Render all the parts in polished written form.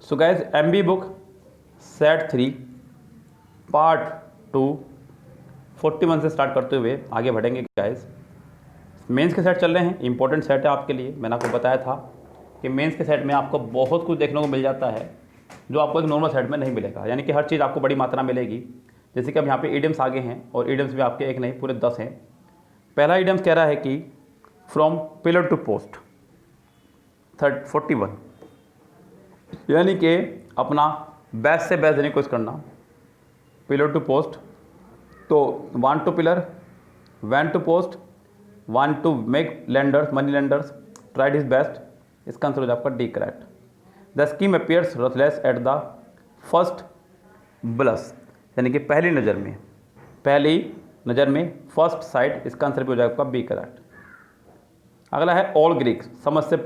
So guys MB book set 3 part 2 41 से start करते हुए आगे बढ़ेंगे गाइज। मेंस के सेट चल रहे हैं, इंपॉर्टेंट सेट है आपके लिए। मैंने आपको बताया था कि मेंस के सेट में आपको बहुत कुछ देखने को मिल जाता है जो आपको एक नॉर्मल सेट में नहीं मिलेगा, यानी कि हर चीज़ आपको बड़ी मात्रा मिलेगी। जैसे कि अब यहाँ पे इडियम्स आगे हैं और इडियम्स भी आपके एक नहीं पूरे 10 हैं। पहला इडियम्स कह रहा है कि फ्रॉम पिलर टू पोस्ट 41, यानी कि अपना बेस्ट से बेस्ट देने की कोशिश करना। पिलर टू पोस्ट तो want to pillar, van to post, want to make lenders money lenders, tried his best. इसका आंसर हो जाए आपका D correct. The scheme appears ruthless at the first blush, यानी कि पहली नज़र में फर्स्ट साइड। इसका आंसर भी हो जाएगा आपका बी करेक्ट। अगला है ऑल ग्रीक, समझ से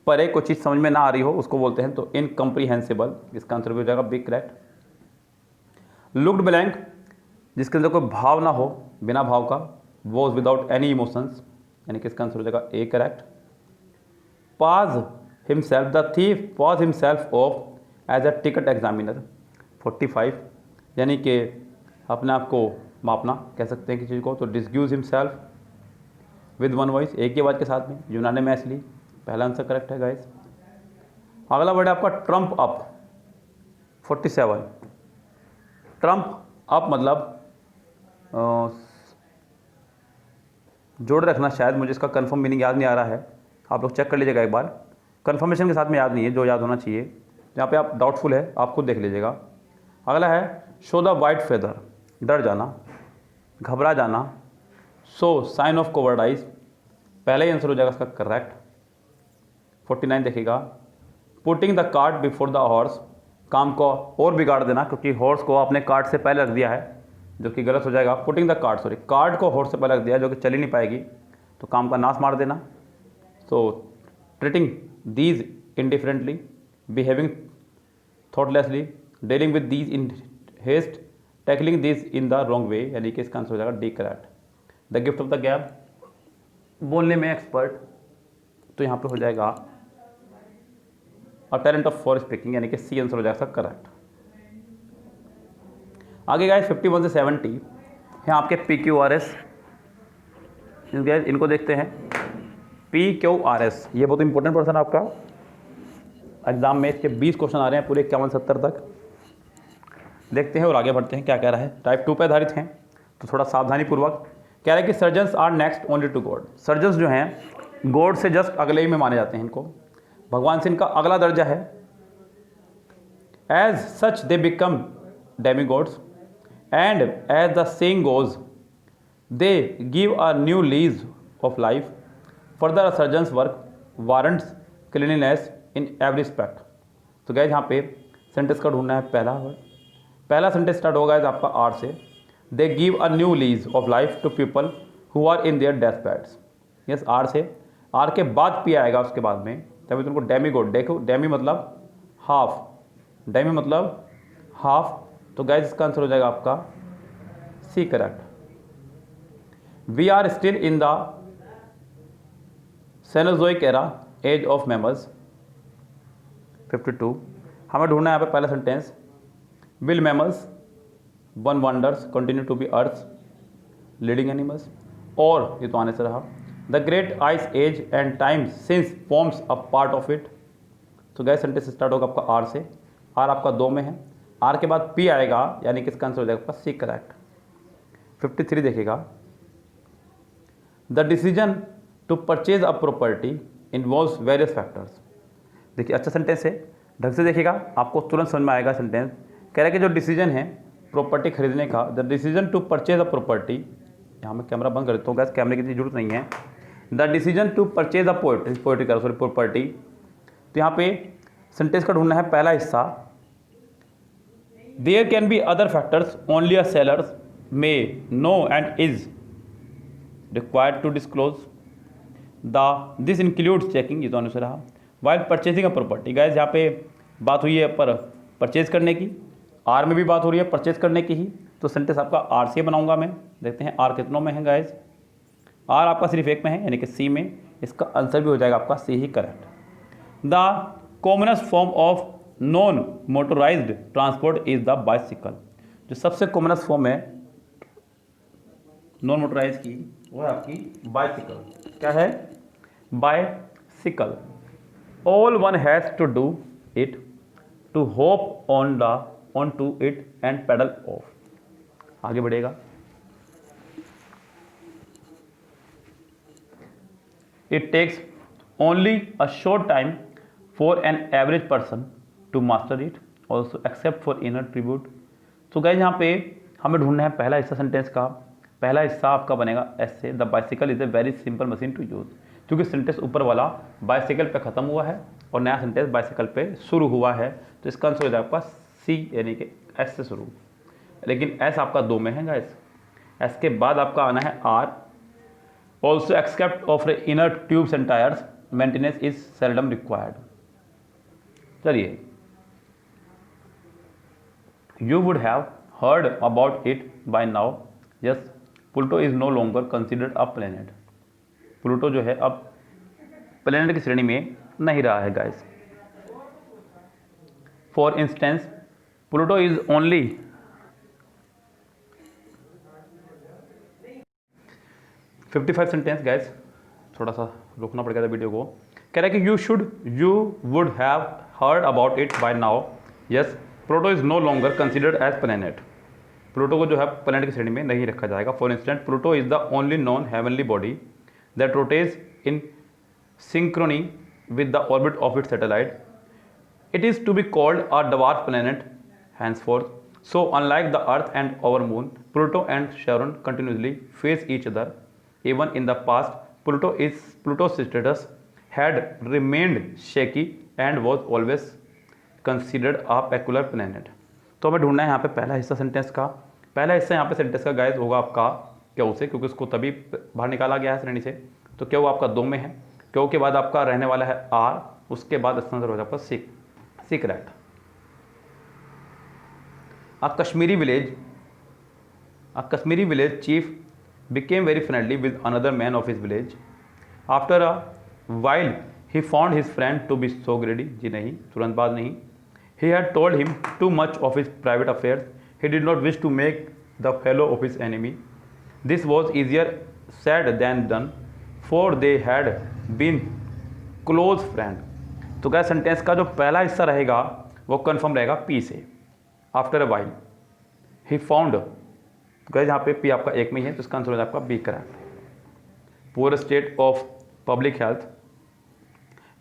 परे कोई चीज़ समझ में ना आ रही हो उसको बोलते हैं तो इनकम्प्रीहेंसिबल। इसका आंसर भी हो जाएगा बी करेक्ट। लुक्ड ब्लैंक, जिसके अंदर कोई भाव ना हो, बिना भाव का, वॉज विदाउट एनी इमोशंस, यानी कि इसका आंसर हो जाएगा A correct. Passed himself, the thief passed himself off as a ticket examiner 45, यानी कि अपने आप को मापना कह सकते हैं किसी चीज़ को। तो डिस्ग्यूज हिमसेल्फ विद वन वॉइस, एक ही आवाज़ के साथ में, यूनानिमसली। पहला आंसर करेक्ट है गाइस। अगला वर्ड है आपका ट्रम्प अप 47। ट्रम्प अप मतलब जोड़ रखना, शायद मुझे इसका कंफर्म मीनिंग याद नहीं आ रहा है, आप लोग चेक कर लीजिएगा एक बार। कंफर्मेशन के साथ में याद नहीं है, जो याद होना चाहिए। यहाँ पे आप डाउटफुल है, आप खुद देख लीजिएगा। अगला है शो द वाइट फेदर, डर जाना, घबरा जाना। सो साइन ऑफ कोवर्डाइज, पहला ही आंसर हो जाएगा इसका करेक्ट। 49 देखिएगा। Putting the cart before the horse, काम को और बिगाड़ देना, क्योंकि हॉर्स को आपने कार्ट से पहले रख दिया है, जो कि गलत हो जाएगा। Putting the cart, sorry, cart को हॉर्स से पहले रख दिया जो कि चल ही नहीं पाएगी, तो काम का नाश मार देना। So treating these indifferently, behaving thoughtlessly, dealing with these in haste, tackling these in the wrong way, यानी कि इसका आंसर हो जाएगा D correct. The gift of the gab, बोलने में एक्सपर्ट, तो यहाँ पे हो जाएगा a talent of for speaking, यानी कि सी आंसर हो जाएगा करेक्ट। आगे गाइस 51 से 70 हैं आपके PQRS। इनको देखते हैं। PQRS ये बहुत इंपॉर्टेंट पर्सन आपका एग्जाम में, इसके 20 क्वेश्चन आ रहे हैं पूरे 51-70 तक। देखते हैं और आगे बढ़ते हैं क्या कह रहा है। टाइप 2 पर आधारित हैं तो थोड़ा सावधानी पूर्वक कह रहा है कि surgeons are next only to God. Surgeons जो हैं गॉड से जस्ट अगले ही में माने जाते हैं, इनको भगवान से इनका अगला दर्जा है। As such they become demigods and as the saying goes they give a new lease of life. Further surgeons work warrants cleanliness in every respect. तो गाइस यहाँ पे सेंटेंस का ढूंढना है। पहला सेंटेंस स्टार्ट होगा आपका आर से। They give a new lease of life to people who are in their death beds. Yes, R से, आर के बाद पी आएगा उसके बाद में, तभी तुमको डेमीगॉड। देखो डेमी मतलब हाफ, डेमी मतलब हाफ, तो गाइस इसका आंसर हो जाएगा आपका C correct. We are still in the Cenozoic era, age of mammals 52। हमें ढूंढना है यहाँ पे पहला सेंटेंस। Will mammals one wonders continue to be earth leading animals, और ये तो आने से रहा। The great ice age and time since forms a part of it. तो गैस सेंटेंस स्टार्ट होगा आपका आर से। आर आपका 2 में है, आर के बाद पी आएगा, यानी कि इसका आंसर हो जाएगा आपका सी करेक्ट। 53 देखिएगा। The decision to purchase a property involves various factors. देखिए अच्छा सेंटेंस है, ढंग से देखिएगा, आपको तुरंत समझ में आएगा सेंटेंस। कह रहा है कि जो डिसीजन है प्रॉपर्टी खरीदने का, the decision to purchase a property, यहाँ मैं कैमरा बंद कर देता हूँ गैस, कैमरे की जरूरत नहीं है। The decision to purchase a property, तो यहाँ पे सेंटेंस का ढूंढना है पहला हिस्सा। There can be other factors only a sellers may know and is required to disclose the this includes checking, ये तो अनुसार रहा। While purchasing a property, guys यहाँ पे बात हुई है पर परचेज करने की, आर में भी बात हो रही है परचेज करने की ही, तो सेंटेंस आपका आर से बनाऊंगा मैं। देखते हैं आर कितनों में है गाइस। आर आपका सिर्फ एक में है, यानी कि सी में। इसका आंसर भी हो जाएगा आपका सी ही correct. The commonest form of non motorised transport is the bicycle. जो सबसे कॉमनेस्ट फॉर्म है नॉन मोटराइज की वो है आपकी बाइसिकल। क्या है? Bicycle. All one has to do it to hop on to it and pedal off. आगे बढ़ेगा। It takes only a short time for an average person to master it also except for inner tribute. तो guys यहाँ पे हमें ढूंढना है पहला हिस्सा सेंटेंस का। पहला हिस्सा आपका बनेगा ऐसे, the bicycle is a very simple machine to use. क्योंकि सेंटेंस ऊपर वाला बाइसिकल पे खत्म हुआ है और नया सेंटेंस बाइसिकल पे शुरू हुआ है, तो इसका आंसर हो जाएगा आपका सी, यानी कि एस से शुरू। लेकिन एस आपका 2 में है गाइस। एस के बाद आपका आना है R. Also except of inner tubes and tyres maintenance is seldom required. चलिए, you would have heard about it by now. Yes, Pluto is no longer considered a planet. Pluto जो है अब planet की श्रेणी में नहीं रहा है guys. For instance, Pluto is only 55 sentence guys, थोड़ा सा रोकना पड़ गया था वीडियो को। कह रहा है कि you would have heard about it by now. Yes, Pluto is no longer considered as planet. Pluto को जो है प्लेनेट की श्रेणी में नहीं रखा जाएगा। For instance, Pluto is the only non heavenly body that rotates in synchrony with the orbit of its satellite. It is to be called a dwarf planet henceforth. So, unlike the Earth and our moon, Pluto and Charon continuously face each other. Even in the past, Pluto's status had remained shaky and was always considered a peculiar planet. तो हमें ढूंढना है यहाँ पे पहला हिस्सा sentence का। पहला हिस्सा यहाँ पे सेंटेंस का गाइस होगा आपका क्यों से, क्योंकि उसको तभी बाहर निकाला गया है श्रेणी से। तो क्यों आपका 2 में है। क्यों के बाद आपका रहने वाला है आर, उसके बाद इसका आंसर हो जाएगा secret. A Kashmiri village chief became very friendly with another man of his village. After a while, he found his friend to be so greedy. जी नहीं, तुरंत बाद नहीं। He had told him too much of his private affairs. He did not wish to make the fellow of his enemy. This was easier said than done, for they had been close friend. तो क्या sentence का जो पहला हिस्सा रहेगा वो confirm रहेगा P से। After a while he found, गए जहाँ पे पी आपका 1 में ही है, तो इसका आंसर हो जाएगा आपका B correct. Poor state of public health,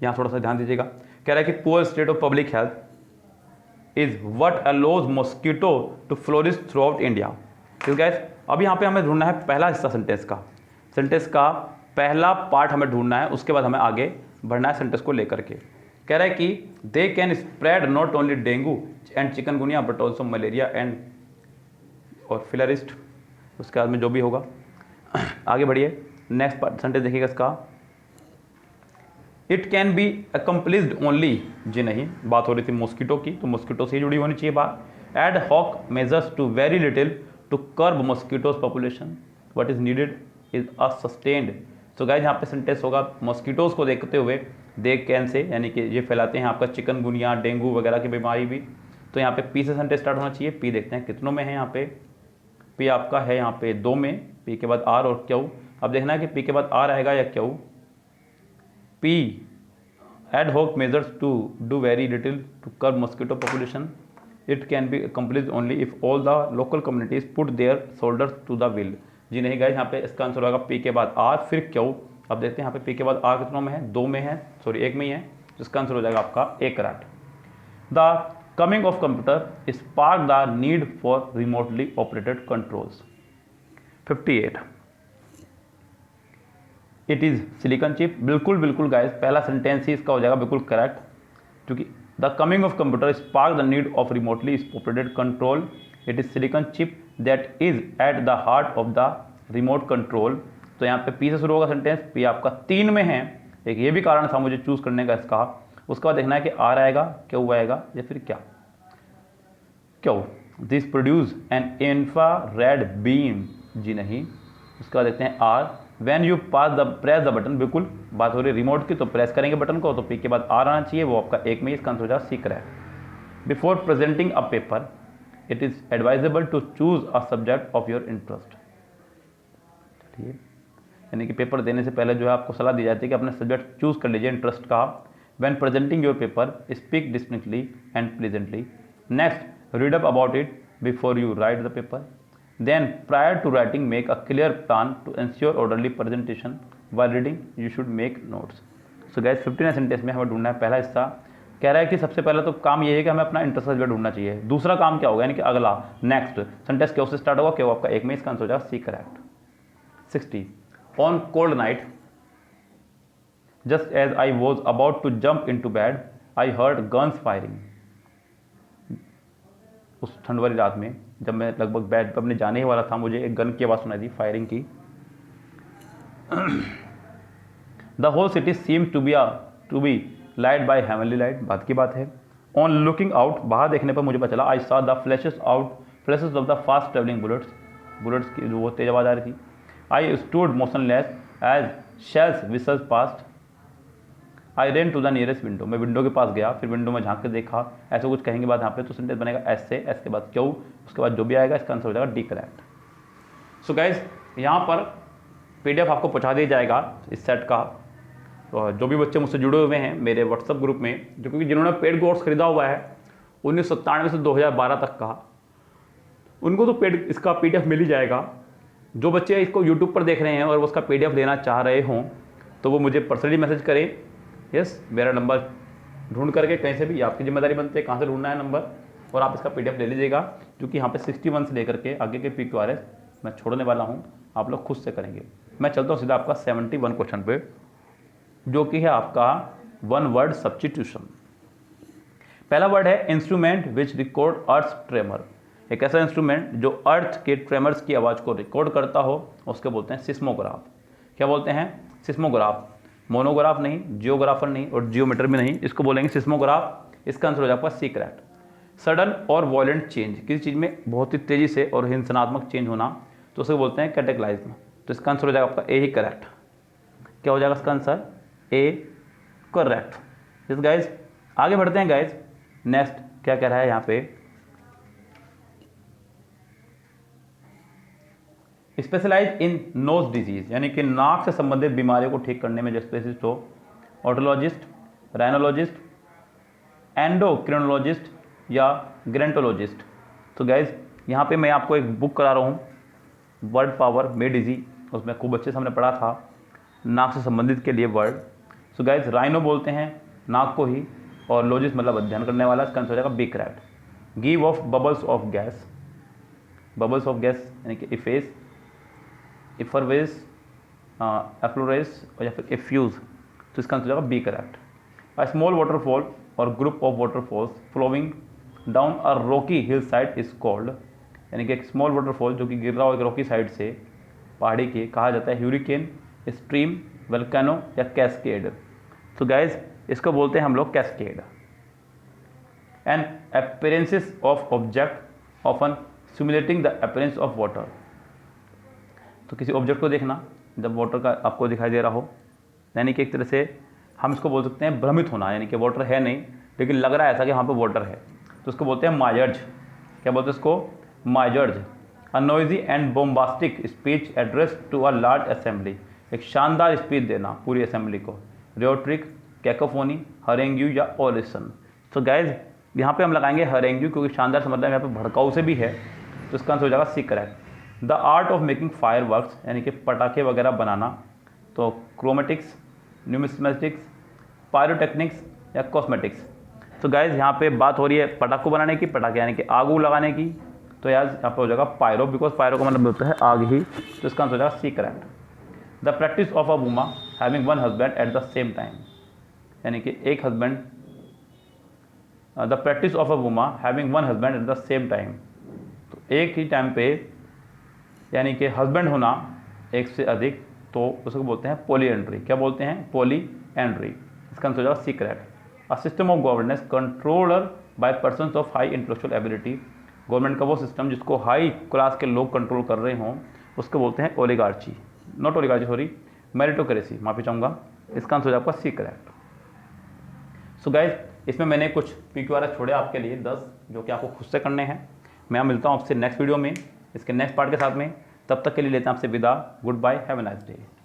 यहाँ थोड़ा सा ध्यान दीजिएगा। कह रहा है कि poor state of public health is what allows mosquito to flourish throughout India. तो गैस अब यहाँ पे हमें ढूंढना है पहला हिस्सा सेंटेंस का। सेंटेंस का पहला पार्ट हमें ढूंढना है, उसके बाद हमें आगे बढ़ना है सेंटेंस को लेकर के। कह रहा है कि they can spread not only dengue and chikungunya but also malaria and और फिलरिस्ट, उसके बाद में जो भी होगा। आगे बढ़िए, नेक्स्ट पार्ट सेंटेंस देखिएगा इसका। It can be accomplished only, जी नहीं, बात हो रही थी मॉस्किटो की, तो मॉस्किटो से जुड़ी होनी चाहिए बात। Ad hoc measures to very little to curb mosquitoes population, what is needed is a sustained. तो गाइस यहाँ पे सेंटेंस होगा मॉस्किटोज को देखते हुए दे कैन से, यानी कि ये फैलाते हैं आपका चिकनगुनिया डेंगू वगैरह की बीमारी भी। तो यहाँ पे पी से सेंटेंस स्टार्ट होना चाहिए। पी देखते हैं कितनों में है। यहाँ पे पी आपका है यहाँ पे 2 में, पी के बाद आर और क्यू। अब देखना है कि पी के बाद आर आएगा या Q. P ad hoc measures to do very little to curb mosquito population. It can be accomplished only if all the local communities put their shoulders to the wheel. जी नहीं guys, यहाँ पे इसका answer होगा P के बाद are फिर Q. अब देखते हैं यहाँ पे पी के बाद आर कितनों में है, 2 में है, सॉरी 1 में ही है, तो इसका आंसर हो जाएगा आपका A correct. The coming of computer sparked the need for remotely operated controls. 58 it is silicon chip। बिल्कुल गाइस, पहला सेंटेंस ही इसका हो जाएगा बिल्कुल करेक्ट, क्योंकि the coming of computer spark the need of remotely operated control. It is silicon chip that is at the heart of the remote control. तो यहाँ पे पी से शुरू होगा सेंटेंस, पी आपका 3 में है। एक ये भी कारण था मुझे चूज करने का इसका। उसका बाद देखना है कि आर आएगा, क्यू आएगा या फिर क्या Q. This produce an infrared beam, जी नहीं। उसका बाद देखते हैं R, when you press the button, बिल्कुल बात हो रही है रिमोट की, तो प्रेस करेंगे बटन को तो पी के बाद आर आना चाहिए, वो आपका एक में इसका आंसर हो जाएगा C correct. Before presenting a paper it is advisable to choose a subject of your interest. ठीक है, यानी कि पेपर देने से पहले जो है आपको सलाह दी जाती है कि अपना सब्जेक्ट चूज कर लीजिए इंटरेस्ट का। When presenting your paper speak distinctly and pleasantly. Next, read up about it before you write the paper. Then prior to writing make a clear plan to ensure orderly presentation. While reading you should make notes. So guys 59 sentence में हमें ढूंढना है। पहला हिस्सा कह रहा है कि सबसे पहले तो काम ये है कि हमें अपना इंटरेस्ट सब्जेक्ट ढूंढना चाहिए। दूसरा काम क्या होगा, यानी कि अगला नेक्स्ट सेंटेंस क्यों से स्टार्ट होगा, क्यों आपका एक में इसका आंसर हो जाएगा C correct. 60, on cold night just as I was about to jump into bed I heard guns firing. उस ठंड वाली रात में जब मैं लगभग बेड पर अपने जाने ही वाला था, मुझे एक गन की आवाज़ सुनाई दी, फायरिंग की। The whole city seem to be light by heavenly light, बात की बात है। ऑन लुकिंग आउट, बाहर देखने पर मुझे पता चला, I saw the flashes of the fast travelling bullets की जो वो तेज आवाज़ आ रही थी। I stood motionless as shells whistles past. I ran to the nearest window, मैं विंडो के पास गया, फिर विंडो में झांक के देखा, ऐसा कुछ कहेंगे बाद यहाँ पे तो सेंटेंस बनेगा एस से, एस के बाद क्यों, उसके बाद जो भी आएगा इसका आंसर हो जाएगा डी करेक्ट। सो गाइज यहाँ पर PDF आपको पहुँचा दिया जाएगा इस सेट का। तो जो भी बच्चे मुझसे जुड़े हुए हैं मेरे व्हाट्सअप ग्रुप में, जो क्योंकि जिन्होंने पेड कोर्स खरीदा हुआ है 1997 से 2012 तक का, उनको तो इसका PDF मिल ही जाएगा। जो बच्चे इसको यूट्यूब पर देख रहे हैं और वो उसका PDF लेना चाह रहे हों तो वो मुझे पर्सनली मैसेज करें। यस, मेरा नंबर ढूंढ करके कहीं से भी, आपकी जिम्मेदारी बनती है कहाँ से ढूंढना है नंबर, और आप इसका PDF ले लीजिएगा, क्योंकि यहाँ पे 61 से लेकर के आगे के PQRS मैं छोड़ने वाला हूँ, आप लोग खुद से करेंगे। मैं चलता हूँ सीधा आपका 71 क्वेश्चन पे, जो कि है आपका वन वर्ड सब्स्टिट्यूशन। पहला वर्ड है instrument which record earth tremor. एक ऐसा इंस्ट्रूमेंट जो अर्थ के ट्रेमर्स की आवाज़ को रिकॉर्ड करता हो, उसके बोलते हैं सिस्मोग्राफ। क्या बोलते हैं? सिस्मोग्राफ। मोनोग्राफ नहीं, जियोग्राफर नहीं और जियोमीटर भी नहीं, इसको बोलेंगे सिस्मोग्राफ। इसका आंसर हो जाएगा सी करेक्ट। सडन और वॉयलेंट चेंज, किसी चीज़ में बहुत ही तेज़ी से और हिंसनात्मक चेंज होना, तो उसे बोलते हैं कैटेक्लाइज्म। तो इसका आंसर हो जाएगा आपका ए ही करेक्ट। क्या हो जाएगा इसका आंसर? A correct. इस गाइज आगे बढ़ते हैं गाइज। नेक्स्ट क्या कह रहा है यहाँ पे, स्पेशलाइज इन नोज डिजीज, यानी कि नाक से संबंधित बीमारियों को ठीक करने में जो स्पेशलिस्ट हो, ऑटोलॉजिस्ट, राइनोलॉजिस्ट, एंडोक्रिनोलॉजिस्ट या ग्रेंटोलॉजिस्ट। तो गाइज यहाँ पे मैं आपको एक बुक करा रहा हूँ, वर्ड पावर मेड इजी, उसमें खूब अच्छे से हमने पढ़ा था नाक से संबंधित के लिए वर्ड। सो गाइज राइनो बोलते हैं नाक को ही, और लॉजिस्ट मतलब अध्ययन करने वाला, इसका आंसर हो जाएगा B correct. Give off bubbles of gas, bubbles of gas यानी कि इफेस, इफरवेस, एफ्लोरेस और या फिर एफ्यूज, तो इसका आंसर हो जाएगा B correct. A small waterfall और group of waterfalls flowing down a rocky hill side is called, यानी कि एक स्मॉल वाटरफॉल जो कि गिर रहा हो एक रॉकी साइड से पहाड़ी के, कहा जाता है ह्यूरिकेन, स्ट्रीम, वल्केनो या कैस्केड। तो गाइज इसको बोलते हैं हम लोग cascade. And appearances of object often simulating the appearance of water, तो किसी ऑब्जेक्ट को देखना जब वाटर का आपको दिखाई दे रहा हो, यानी कि एक तरह से हम इसको बोल सकते हैं भ्रमित होना, यानी कि वाटर है नहीं लेकिन लग रहा है ऐसा कि वहाँ पे वाटर है, तो उसको बोलते हैं मायर्ज। क्या बोलते हैं इसको? मायर्ज। A noisy and bombastic speech address to a large assembly, एक शानदार स्पीच देना पूरी असेंबली को। रियोट्रिक, कैकोफोनी, हरेंग्यू या ओरेशन। तो गाइज यहाँ पे हम लगाएंगे हरेंग्यू, क्योंकि शानदार समझ यहाँ पे भड़काऊ से भी है, तो इसका आंसर हो जाएगा C correct. The art of making fireworks, यानी कि पटाखे वगैरह बनाना, तो क्रोमेटिक्स, न्यूमिस्मेटिक्स, पायरोटेक्निक्स या कॉस्मेटिक्स। तो गाइज यहाँ पे बात हो रही है पटाखों बनाने की, पटाखे यानी कि आग लगाने की, तो यार यहाँ पे हो जाएगा पायरो, बिकॉज पायरो का मतलब होता है आग ही, तो इसका आंसर हो जाएगा C correct. The practice of a woman having one husband at the same time, यानी कि एक husband, the practice of a woman having one husband at the same time, तो एक ही टाइम पे यानी कि हस्बैंड होना एक से अधिक, तो उसको बोलते हैं पॉली एंड्री। क्या बोलते हैं? Poly Andriy. इसका आंसर हो जाएगा C correct. A system of governance controller by persons of high intellectual ability, government का वो सिस्टम जिसको हाई क्लास के लोग कंट्रोल कर रहे हों, उसको बोलते हैं ओलिगार्ची। नॉट ओलिगार्ची, सॉरी, मेरिटोक्रेसी, माफ़ी चाहूँगा। इसका आंसर हो जाएगा आपका सी करेक्ट। सो गाइज, इसमें मैंने कुछ PQRS छोड़े आपके लिए 10, जो कि आपको खुद से करने हैं। मैं मिलता हूँ आपसे नेक्स्ट वीडियो में इसके नेक्स्ट पार्ट के साथ में। तब तक के लिए लेते हैं आपसे विदा। Goodbye, have a nice day.